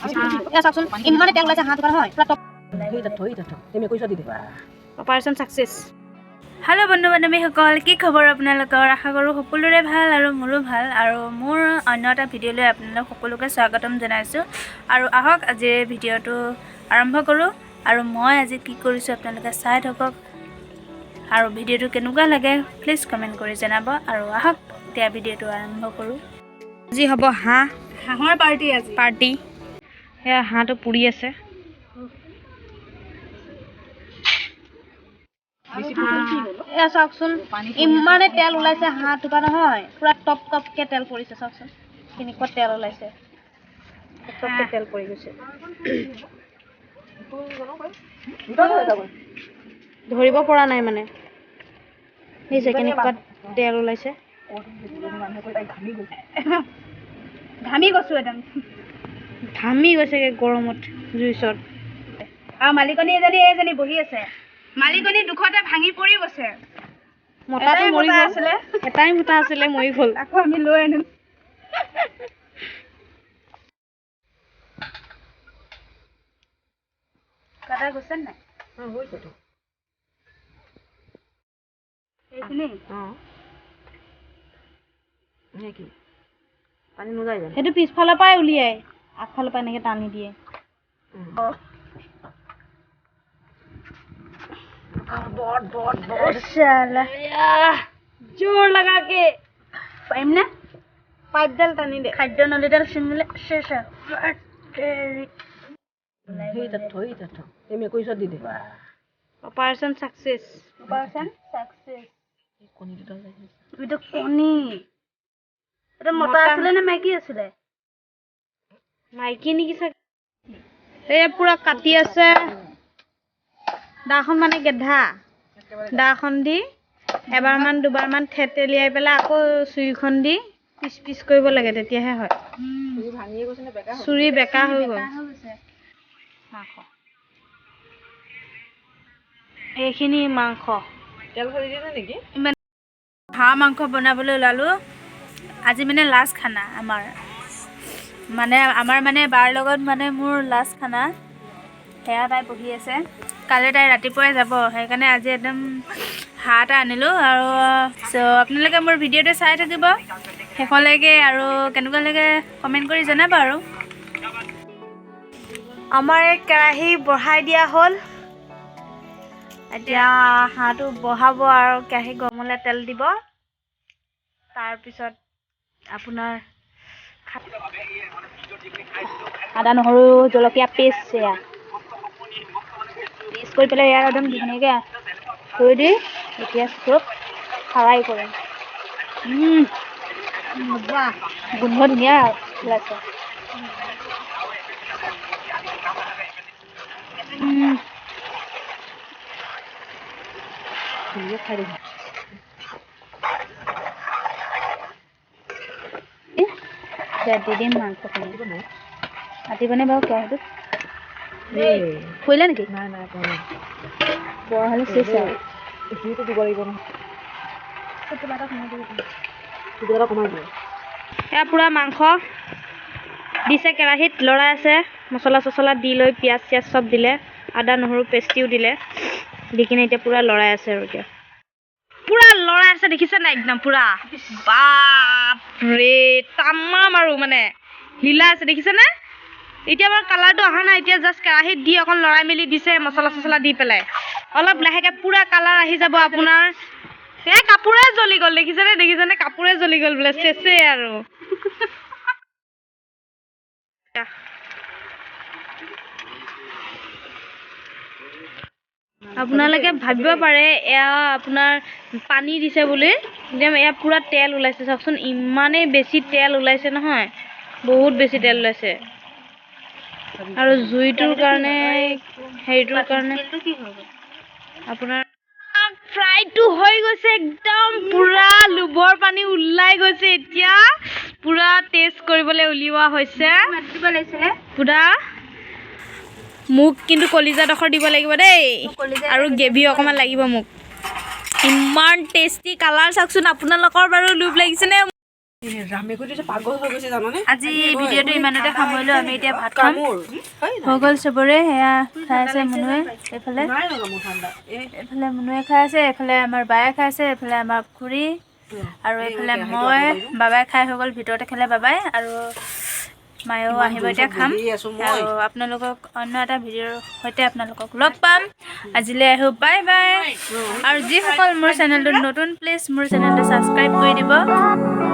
এয়া চাওকচোন ইমানে তেল ওলাইছে হাঁহ নহয় পুৰা টপ অপাৰেশ্যন ছাকচেছ। হেল্ল' বন্ধু বান্ধৱীসকল, কি খবৰ আপোনালোকৰ? আশা কৰোঁ সকলোৰে ভাল আৰু মোৰো ভাল। আৰু মোৰ অন্য এটা ভিডিঅ'লৈ আপোনালোক সকলোকে স্বাগতম জনাইছোঁ। আৰু আহক আজিৰ ভিডিঅ'টো আৰম্ভ কৰোঁ। আৰু মই আজি কি কৰিছোঁ আপোনালোকে চাই থাকক। আৰু ভিডিঅ'টো কেনেকুৱা লাগে প্লিজ কমেণ্ট কৰি জনাব। আৰু আহক এতিয়া ভিডিঅ'টো আৰম্ভ কৰোঁ। আজি হ'ব হাঁহৰ পাৰ্টি। সেয়া হাঁহটো পুৰি আছে। এয়া চাওকচোন ইমানে তেল ওলাইছে হাঁহ টুকা নহয় পুৰা টপ টপকে তেল পৰিছে। চাওকচোন কেনেকুৱা তেল ওলাইছে, টপকে তেল পৰি গৈছে। ধৰিব পৰা নাই মানে নিছে কেনেকুৱা তেল ওলাইছে। ঘামি গৈছেগে গৰমত জুই ওচৰত। আৰু মালিকনী এজনী বহি আছে। মালিকনী দুখতে ভাঙি পৰি গৈছে। মতাটো মৰি গ'ল, এটাই মতা আছিলে মৰি গ'ল। আকৌ আমি লৈ আনিম। কাটা গৈছে নাই? গৈছেতো এইখিনি কি পানী নোলায় জানো? সেইটো পিছফালৰ পৰাই উলিয়াই আগফালৰ পৰা এনেকে টানি দিয়ে। জোৰ লগাকে পাৰিম নে? পাইপডাল টানি দে। খাদ্য নলীডাল ছিঙিলে শেষ। Operation success. এইটো কণী। এটা মতা আছিলে নে মাইকী আছিলে? মাইকী নেকি চাগে। এই পুৰা কাটি আছে। দাখন মানে গেধা দাখন দি এবাৰমান দুবাৰমান থেতেলিয়াই পেলাই আকৌ চুৰিখন দি পিচ পিচ কৰিব লাগে, তেতিয়াহে হয়। চুৰি বেকা হৈ গ'ল। এইখিনি মাংস তেল ভৰি দিয়ে নেকি? হাঁহ মাংস বনাবলৈ ওলালোঁ। আজি মানে লাষ্ট খানা আমাৰ মানে বাৰ লগত মানে মোৰ লাষ্ট খানা। সেয়া তাই বহি আছে। কালি তাই ৰাতিপুৱাই যাব, সেইকাৰণে আজি একদম হাঁহ এটা আনিলোঁ। আৰু আপোনালোকে মোৰ ভিডিঅ'টো চাই থাকিব শেষলৈকে। আৰু কেনেকুৱা লাগে কমেণ্ট কৰি জনাব। আৰু আমাৰ এই কেৰাহী বঢ়াই দিয়া হ'ল। এতিয়া হাঁহটো বহাব আৰু কেৰাহী গৰম হ'লে তেল দিব। তাৰপিছত আপোনাৰ আদা নহৰু জলকীয়া পেষ্ট এয়া পেষ্ট কৰি পেলাই ইয়াত একদম ধুনীয়াকৈ থৈ দি এতিয়া চব ফ্ৰাই কৰিম। গোন্ধ ধুনীয়া ওলাইছে। দি দিম মাংসখিনি কাটিবনে বাৰু কেৰাহীটোত? ফুৰিলে নেকি? বৰ হ'লে চেচ আৰু এয়া পুৰা মাংস দিছে কেৰাহীত, লৰাই আছে। মছলা চছলা দি লৈ পিঁয়াজ চিয়াজ চব দিলে, আদা নহৰু পেষ্টিও দিলে, দি কিনে এতিয়া পুৰা লৰাই আছে। আৰু এতিয়া পুৰা লৰাই আছে, দেখিছে নাই? একদম পুৰা বাপৰে তামাম আৰু মানে লীলা আছে, দেখিছেনে? এতিয়া বাৰু কালাৰটো অহা নাই। এতিয়া জাষ্ট কেৰাহীত দি অকণ লৰাই মেলি দিছে মছলা চছলা দি পেলাই। অলপ লাহেকৈ পুৰা কালাৰ আহি যাব আপোনাৰ। এই কাপোৰে জ্বলি গ'ল, দেখিছেনে? কাপোৰে জ্বলি গ'ল বোলে, চেচে আৰু। আপোনালোকে ভাবিব পাৰে এয়া আপোনাৰ পানী দিছে বুলি, একদম এয়া পুৰা তেল ওলাইছে। চাওকচোন ইমানেই বেছি তেল ওলাইছে নহয়, বহুত বেছি তেল ওলাইছে। আৰু জুইটোৰ কাৰণে হেৰিটোৰ কাৰণে আপোনাৰ ফ্ৰাইটো হৈ গৈছে। একদম পুৰা লোভৰ পানী ওলাই গৈছে। এতিয়া পুৰা টেষ্ট কৰিবলৈ উলিওৱা হৈছে। পুৰা মোক কিন্তু কলিজাডোখৰ দিব লাগিব দেই, আৰু গ্ৰেভি অকণমান লাগিব মোক। ইমান টেষ্টি কালাৰ চাওকচোন। আপোনালোকৰ বাৰু লোভ লাগিছেনে? আজি ভিডিঅ'টো ইমানতে সামৰিলোঁ আমি এতিয়া ভাত খাম হৈ গ'ল চবৰে সেয়া খাই আছে মুনুৱে এইফালে মুনুৱে খাই আছে এইফালে আমাৰ বায়ে খাই আছে এইফালে আমাৰ খুৰী আৰু এইফালে মই বাবাই খাই হৈ গ'ল ভিতৰতে খালে বাবাই আৰু মায়েও আহিব এতিয়া খাম আৰু আপোনালোকক অন্য এটা ভিডিঅ'ৰ সৈতে আপোনালোকক লগ পাম আজিলৈ আহোঁ বাই বাই আৰু যিসকল মোৰ চেনেলটোত নতুন প্লিজ মোৰ চেনেলটো ছাবস্ক্ৰাইব কৰি দিব